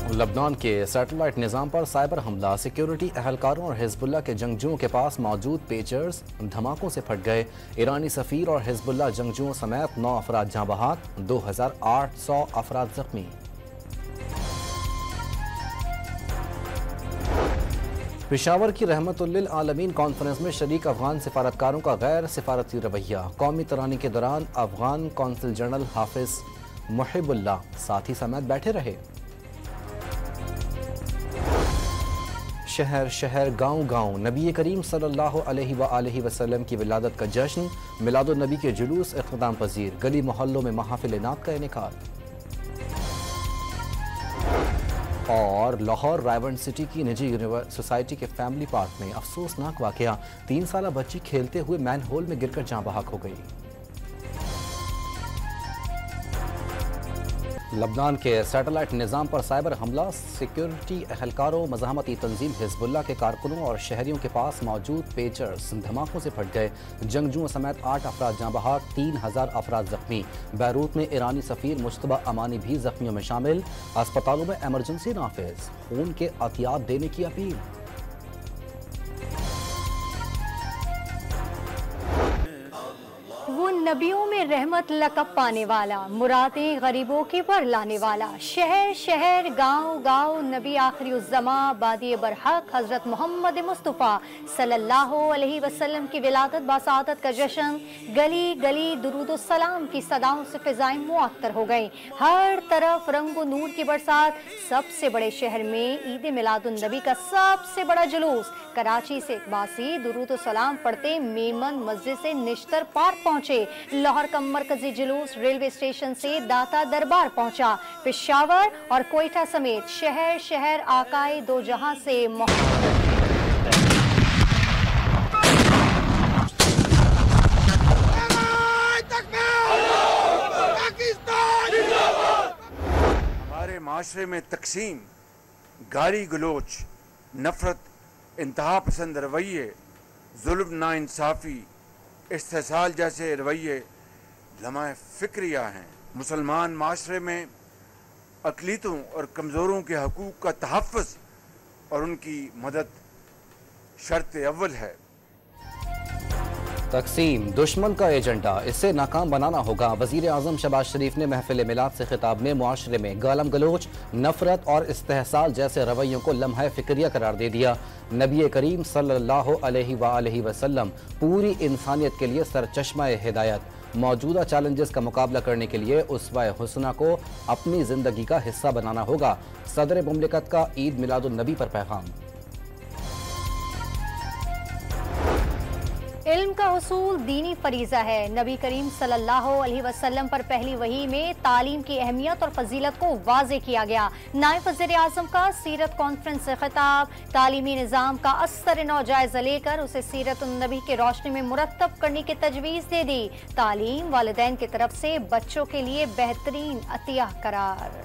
लबनान के सैटेलाइट निज़ाम पर साइबर हमला, सिक्योरिटी एहलकारों और हिजबुल्लाह के जंगजुओं के पास मौजूद पेजर्स धमाकों से फट गए। ईरानी सफ़ीर और हिजबुल्लाह जंगजुओं समेत 9 अफराद जाँ बहक, 2800 अफराद जख्मी। पेशावर की रहमतुल्लिल आलमीन कॉन्फ्रेंस में शरीक अफगान सिफारतकारों का गैर सिफारती रवैया। कौमी तरानी के दौरान अफगान कौंसिल जनरल हाफिज मुहिबुल्लाह साथी समेत बैठे रहे। शहर शहर गांव गांव नबी करीम सल्लल्लाहु अलैहि वसल्लम की विलादत का जश्न, मिलादुन नबी के जुलूस इख्तिताम पजीर, गली मोहल्लों में महफिल नात का इनेकाद। और लाहौर रायवन सिटी की निजी सोसाइटी के फैमिली पार्क में अफसोसनाक वाकया, 3 साला बच्ची खेलते हुए मैन होल में गिरकर जाँ बहक हो गई। लबनान के सैटेलाइट निज़ाम पर साइबर हमला, सिक्योरिटी एहलकारों, मज़ाहमती तंजीम हिजबुल्लाह के कारकुनों और शहरियों के पास मौजूद पेजर्स धमाकों से फट गए। जंगजुओं समेत 8 अफराद जाँ बहक, 3000 अफराद जख्मी। बैरूत में ईरानी सफ़ीर मुश्तबा अमानी भी जख्मियों में शामिल। अस्पतालों में एमरजेंसी नाफिज, खून के अतियात देने की अपील। वो नबियों में रहमत लकब पाने वाला, मुरादें गरीबों की पर लाने वाला, शहर शहर गांव गांव नबी आखिरी उज़्ज़मा बादी बरहक हज़रत मोहम्मद मुस्तफ़ा सल्लल्लाहु अलैहि वसल्लम की विलादत बासादत का जश्न, गली गली दुरूद सलाम की सदाओं से फ़िज़ाएं मुअत्तर हो गई। हर तरफ रंग व नूर की बरसात। सबसे बड़े शहर में ईद मिलादुन नबी का सबसे बड़ा जुलूस। कराची से बासी दुरूद सलाम पढ़ते मेमन मस्जिद से निश्तर पार्क पहुंचे। लाहौर का मरकजी जुलूस रेलवे स्टेशन से दाता दरबार पहुंचा। पेशावर और कोयटा समेत शहर शहर आकाए दो जहां से हमारे माशरे में तकसीम, गाली गलोच, नफरत, इंतहा पसंद रवैये, जुल्म, नाइंसाफ़ी, इस्तेसाल जैसे रवैये लम्हा फ़िक्रिया हैं। मुसलमान माशरे में अक़लीतों और कमज़ोरों के हकूक़ का तहफ़्फ़ुज़ और उनकी मदद शर्त अव्वल है। तकसीम दुश्मन का एजेंडा, इससे नाकाम बनाना होगा। वज़ीर आज़म शहबाज शरीफ ने महफिल मिलाद से खिताब में मुआशरे में गालम गलोच, नफरत और इस्तेहसाल जैसे रवैयों को लम्हा फ़िक्रिया करार दे दिया। नबी करीम सल्लल्लाहु अलैहि वसल्लम पूरी इंसानियत के लिए सरचश्मा हिदायत। मौजूदा चैलेंजेस का मुकाबला करने के लिए उस्वा हुस्ना को अपनी ज़िंदगी का हिस्सा बनाना होगा। सदर मुमलिकत का ईद मिलादुन नबी पर पैगाम। इल्म का हुसूल दीनी फरीज़ा है। नबी करीम सल्लल्लाहु अलैहि वसल्लम पर पहली वही में तालीम की अहमियत और फजीलत को वाज़े किया गया। नायब वज़ीर आज़म का सीरत कॉन्फ्रेंस से खिताब, तालीमी निज़ाम का असर नौ जायज़ा लेकर उसे सीरत नबी के रोशनी में मुरत्तब करने की तजवीज़ दे दी। तालीम वालिदैन की तरफ से बच्चों के लिए बेहतरीन अतिया करार।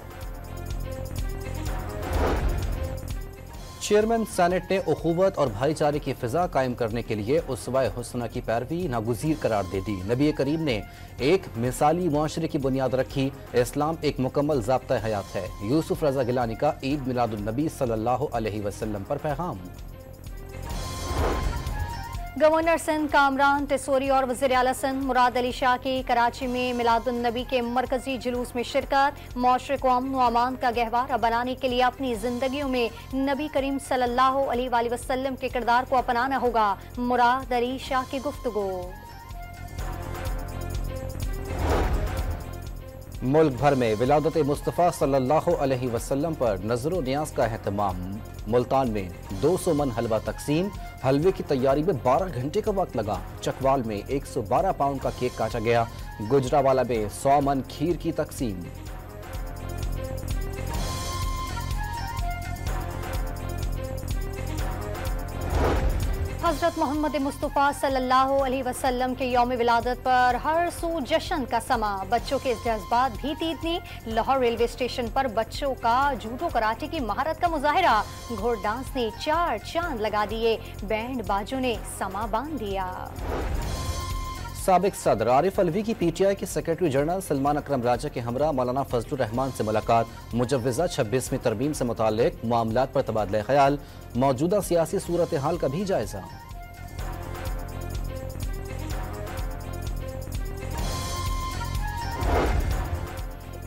चेयरमैन सेनेट ने उखुवत और भाईचारे की फिजा कायम करने के लिए उस्वा हुस्ना की पैरवी नागुज़ीर करार दे दी। नबी करीम ने एक मिसाली मुआशरे की बुनियाद रखी। इस्लाम एक मुकम्मल ज़ाब्ता हयात है। यूसुफ रज़ा गिलानी का ईद मिलादुन नबी सल्लल्लाहु अलैहि वसल्लम पर पैगाम। गवर्नर सिंध कामरान टिसोरी और वज़ीर आला सिंध मुराद अली शाह की कराची में मिलादुन नबी के मरकजी जुलूस में शिरकत। मुआशरे को अमन व अमान का गहवारा बनाने के लिए अपनी जिंदगियों में नबी करीम सल्लल्लाहु अलैहि वसल्लम के किरदार को अपनाना होगा। मुराद अली शाह की गुफ्तगू। मुल्क भर में विलादत मुस्तफ़ा सल्लल्लाहु अलैहि वसल्लम पर नज़र न्याज का एहतमाम। मुल्तान में 200 मन हलवा तकसीम। हलवे की तैयारी में 12 घंटे का वक्त लगा। चकवाल में 112 पाउंड का केक काटा गया। गुजरावाला में 100 मन खीर की तकसीम। हज़रत मोहम्मद मुस्तफ़ा सल्लल्लाहु अलैहि वसल्लम के यौम विलादत पर हर सू जश्न का समा। बच्चों के जज्बात भी तीतनी। लाहौर रेलवे स्टेशन पर बच्चों का जूडो कराटे की महारत का मुजाहिरा। घोड़ डांस ने 4 चांद लगा दिए। बैंड बाजों ने समा बांध दिया। साबिक सदर आरिफ अलवी की PTI के सेक्रेटरी जनरल सलमान अकरम राजा के हमरा मौलाना फजलुर रहमान से मुलाकात। मुजव्विज़ा 26वीं तरमीम से मुताल्लिक मामलात पर तबादला ख्याल। मौजूदा सियासी सूरत हाल का भी जायजा।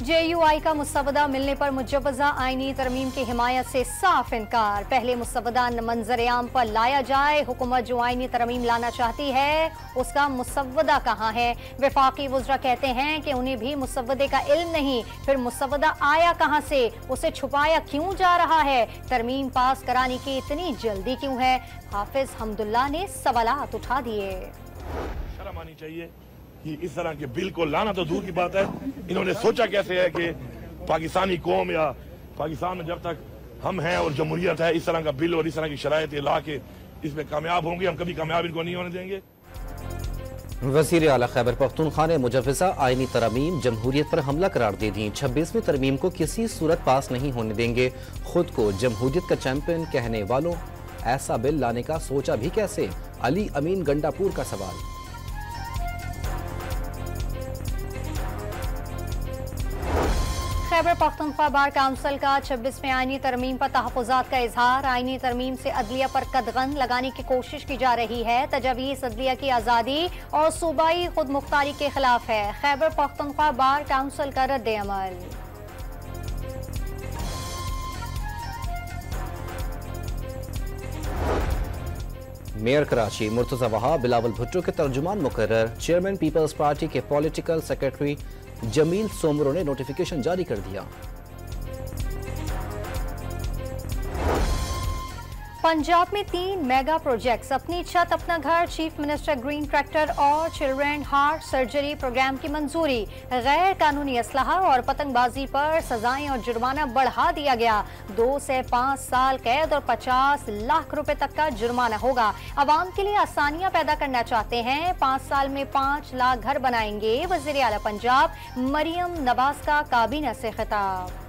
JUI का मुसवदा मिलने पर मुजव्वज़ा आईनी तरमीम की हिमायत से साफ इनकार। पहले मुसवदा मंजर-ए-आम पर लाया जाए। हुकूमत जो आईनी तरमीम लाना चाहती है उसका मुसवदा कहाँ है? वफाकी वज़रा कहते हैं कि उन्हें भी मुसवदे का इल्म नहीं। फिर मुसवदा आया कहाँ से? उसे छुपाया क्यों जा रहा है? तरमीम पास कराने की इतनी जल्दी क्यों है? हाफिज हमदुल्ला ने सवालात उठा दिए। शर्म आनी चाहिए कि इस तरह के बिल को लाना तो दूर की बात है, इन्होंने सोचा कैसे है कि पाकिस्तानी कौम या पाकिस्तान में जब तक हम हैं और जमहूरियत है इस तरह का बिल और इस तरह की शराइत ला के इसमें कामयाब होंगे। हम कभी कामयाब इनको नहीं होने देंगे। वज़ीर आला खैबर पख्तूनख्वा ने मुजव्विज़ा आईनी तरमीम जमहूरियत पर हमला करार दे दी। 26वीं तरमीम को किसी सूरत पास नहीं होने देंगे। खुद को जमहूरियत का चैंपियन कहने वालों ऐसा बिल लाने का सोचा भी कैसे? अली अमीन गंडापुर का सवाल। खैबर पख्तूनख्वा बार काउंसिल का 26वें आईनी तरमीम पर तहफ़्फ़ुज़ात का इजहार। आईनी तरमीम से अदलिया पर कदगन लगाने की कोशिश की जा रही है। तजवीज़ अदलिया की आज़ादी और सूबाई खुद मुख्तारी के खिलाफ है। खैबर पख्तूनख्वा बार काउंसिल का रद्द अमल। मेयर कराची मुर्तज़ा वहाब बिलावल भुट्टो के तर्जुमान मुकर्रर। चेयरमैन पीपल्स पार्टी के पॉलिटिकल सेक्रेटरी जमील सोमरो ने नोटिफिकेशन जारी कर दिया। पंजाब में 3 मेगा प्रोजेक्ट्स, अपनी छत अपना घर, चीफ मिनिस्टर ग्रीन ट्रैक्टर और चिल्ड्रन हार्ट सर्जरी प्रोग्राम की मंजूरी। गैर कानूनी असलहा और पतंगबाजी पर सजाएं और जुर्माना बढ़ा दिया गया। 2 से 5 साल कैद और 50 लाख रुपए तक का जुर्माना होगा। आवाम के लिए आसानियां पैदा करना चाहते हैं, 5 साल में 5 लाख घर बनाएंगे। वज़ीर आला पंजाब मरियम नवाज का काबीना से खिताब।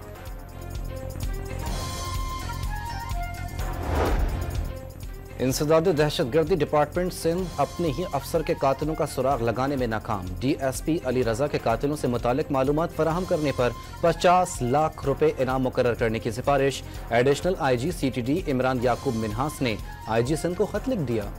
इंसदाद दहशतगर्दी डिपार्टमेंट सिंध अपने ही अफसर के कातिलों का सुराग लगाने में नाकाम। DSP अली रजा के कातिलों से मुतालिक मालूमात फराहम करने पर 50 लाख रुपए इनाम मुकर्रर करने की सिफारिश। एडिशनल IG CTD इमरान याकूब मिन्हास ने IG सिंध को खत लिख दिया।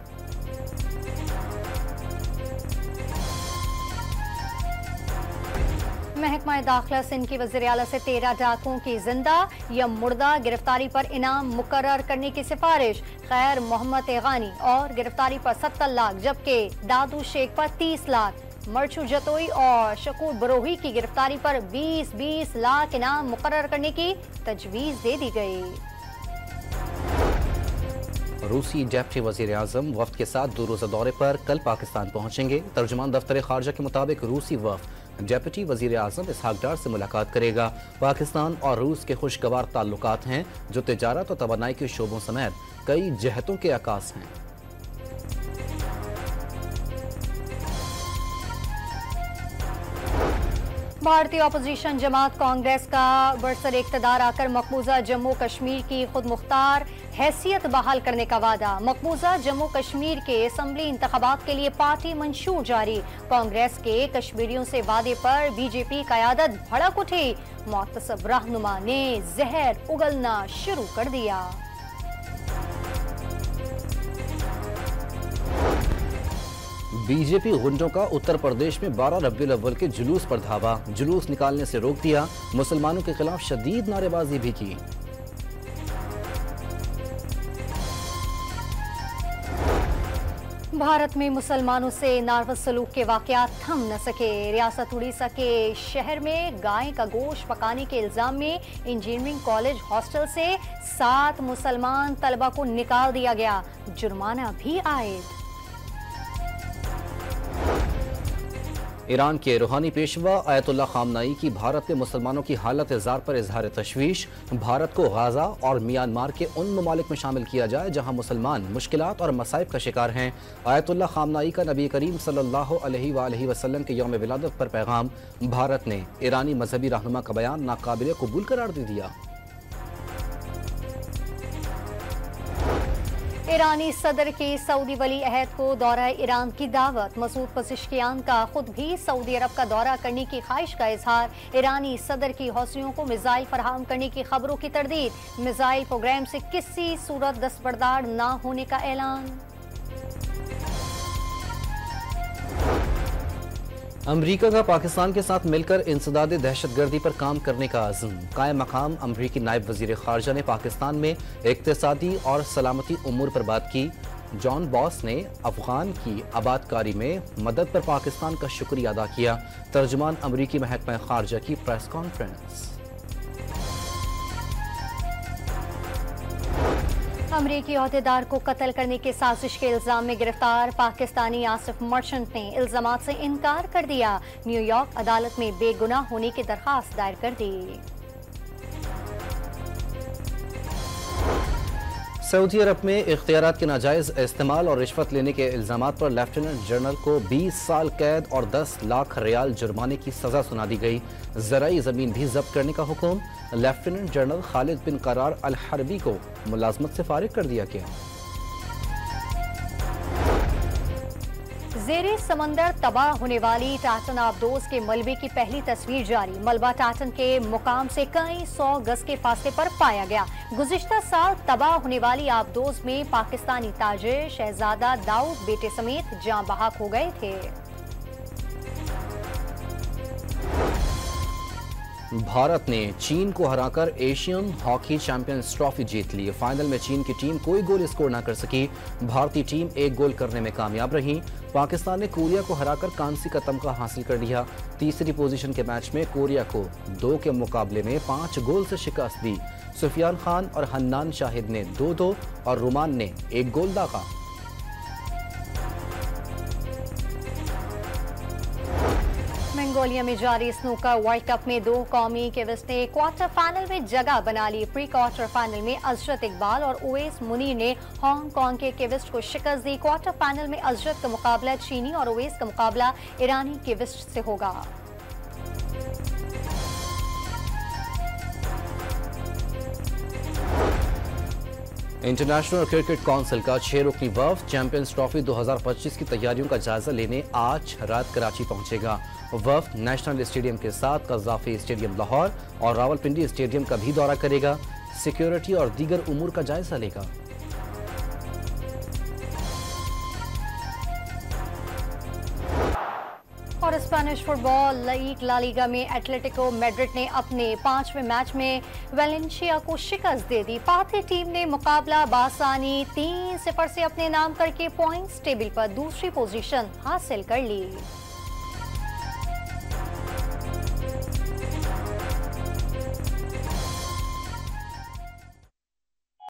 महकमा दाखिला सिंध की वज़ीर आला से 13 डाकुओं की जिंदा या मुर्दा गिरफ्तारी पर इनाम मुकर्रर करने की सिफारिश। खैर मोहम्मद एगानी और गिरफ्तारी पर 70 लाख जबकि दादू शेख पर 30 लाख। मरचू जतोई और शकूर बरोही की गिरफ्तारी पर 20-20 लाख इनाम मुकर्रर करने की तजवीज़ दे दी गई। रूसी डिप्टी वज़ीर आज़म वफ्द के साथ 2 रोज़ा दौरे पर कल पाकिस्तान पहुंचेंगे। तर्जुमान दफ्तर खारजा के मुताबिक रूसी वफ्द डिप्टी वज़ीर आज़म इसहाक डार से मुलाकात करेगा। पाकिस्तान और रूस के खुशगवार ताल्लुकात हैं जो तिजारत और तवानाई के शोबों समेत कई जहतों के अकास हैं। भारतीय अपोजिशन जमात कांग्रेस का बरसर इक़्तिदार आकर मकबूजा जम्मू कश्मीर की खुद मुख्तार हैसियत बहाल करने का वादा। मकबूजा जम्मू कश्मीर के असम्बली इंतखाबात के लिए पार्टी मंशूर जारी। कांग्रेस के कश्मीरियों से वादे पर बीजेपी क़यादत भड़क उठी। मुअत्तसिब रहनुमा ने जहर उगलना शुरू कर दिया। बीजेपी गुंडों का उत्तर प्रदेश में 12 रबीउल अव्वल के जुलूस पर धावा। जुलूस निकालने से रोक दिया। मुसलमानों के खिलाफ शदीद नारेबाजी भी की। भारत में मुसलमानों से नारवस सलूक के वाकयात थम न सके। रियासत उड़ीसा के शहर में गाय का गोश्त पकाने के इल्जाम में इंजीनियरिंग कॉलेज हॉस्टल से 7 मुसलमान तलबा को निकाल दिया गया। जुर्माना भी आयद। ईरान के रूहानी पेशवा आयतुल्ला खामनाई की भारत में मुसलमानों की हालत ज़ार पर इजहार तशवीश। भारत को गाज़ा और म्यांमार के उन ममालिक में शामिल किया जाए जहाँ मुसलमान मुश्किलात और मसाइब का शिकार हैं। आयतुल्ला खामनाई का नबी करीम सल्लल्लाहु अलैहि वसल्लम के यौम विलादत पर पैगाम। भारत ने ईरानी मजहबी रहनुमा का बयान नाकाबिल कबूल करार दे दिया। ईरानी सदर की सऊदी वली अहद को दौरा ईरान की दावत। मसूद पज़ेश्कियान का खुद भी सऊदी अरब का दौरा करने की ख्वाहिश का इजहार। ईरानी सदर की हौसियों को मिसाइल फराहम करने की खबरों की तरदीद। मिसाइल प्रोग्राम से किसी सूरत दस्तबरदार न होने का ऐलान। अमरीका का पाकिस्तान के साथ मिलकर इंसदाद दहशतगर्दी पर काम करने का अज़्म। कायम मकाम अमरीकी नायब वज़ीर ख़ारजा ने पाकिस्तान में इक़्तिसादी और सलामती उमूर पर बात की। जॉन बॉस ने अफ़गान की आबादकारी में मदद पर पाकिस्तान का शुक्रिया अदा किया। तर्जुमान अमरीकी महकमा ख़ारजा की प्रेस कॉन्फ्रेंस। अमरीकी अहदेदार को कत्ल करने की साजिश के इल्जाम में गिरफ्तार पाकिस्तानी आसिफ मर्चेंट ने इल्जामात से इनकार कर दिया। न्यूयॉर्क अदालत में बेगुनाह होने की दरखास्त दायर कर दी। सऊदी अरब में इख्तियारात के नाजायज़ इस्तेमाल और रिश्वत लेने के इल्जामात पर लेफ्टिनेंट जनरल को 20 साल कैद और 10 लाख रियाल जुर्माने की सजा सुना दी गई। ज़राई ज़मीन भी जब्त करने का हुक्म। लेफ्टिनेंट जनरल खालिद बिन करार अल हरबी को मुलाजमत से फारिग कर दिया गया। ज़ेरे समंदर तबाह होने वाली टाटन आबदोज के मलबे की पहली तस्वीर जारी। मलबा टाटन के मुकाम से कई 100 गज के फासले पर पाया गया। गुज़िश्ता साल तबाह होने वाली आबदोज में पाकिस्तानी ताजिर शहजादा दाऊद बेटे समेत जाँ बहक हो गए थे। भारत ने चीन को हराकर एशियन हॉकी चैंपियंस ट्रॉफी जीत ली। फाइनल में चीन की टीम कोई गोल स्कोर न कर सकी। भारतीय टीम एक गोल करने में कामयाब रही। पाकिस्तान ने कोरिया को हराकर कांसी का तमगा हासिल कर लिया। तीसरी पोजीशन के मैच में कोरिया को 2 के मुकाबले में 5 गोल से शिकस्त दी। सुफियान खान और हन्नान शाहिद ने 2-2 और रुमान ने 1 गोल दागा। मंगोलिया में जारी स्नूकर वर्ल्ड कप में 2 कौमी केविस्ट ने क्वार्टर फाइनल में जगह बना ली। प्री क्वार्टर फाइनल में अजरत इकबाल और उवैस मुनीर ने हांगकांग के केविस्ट को शिकस्त दी। क्वार्टर फाइनल में अजरत का मुकाबला चीनी और उवैस का मुकाबला ईरानी केविस्ट से होगा। इंटरनेशनल क्रिकेट काउंसिल का 6 रुकनी वफ़द चैंपियंस ट्रॉफी 2025 की तैयारियों का जायजा लेने आज रात कराची पहुंचेगा। वफ़द नेशनल स्टेडियम के साथ कज़ाफ़ी स्टेडियम लाहौर और रावलपिंडी स्टेडियम का भी दौरा करेगा। सिक्योरिटी और दीगर उमूर का जायजा लेगा। और Spanish football league La Liga में एटलेटिको मैड्रिड ने अपने 5वें मैच में वेलेंशिया को शिकस्त दे दी। पाथी टीम ने मुकाबला बासानी 3-0 से अपने नाम करके पॉइंट्स टेबल पर दूसरी पोजीशन हासिल कर ली।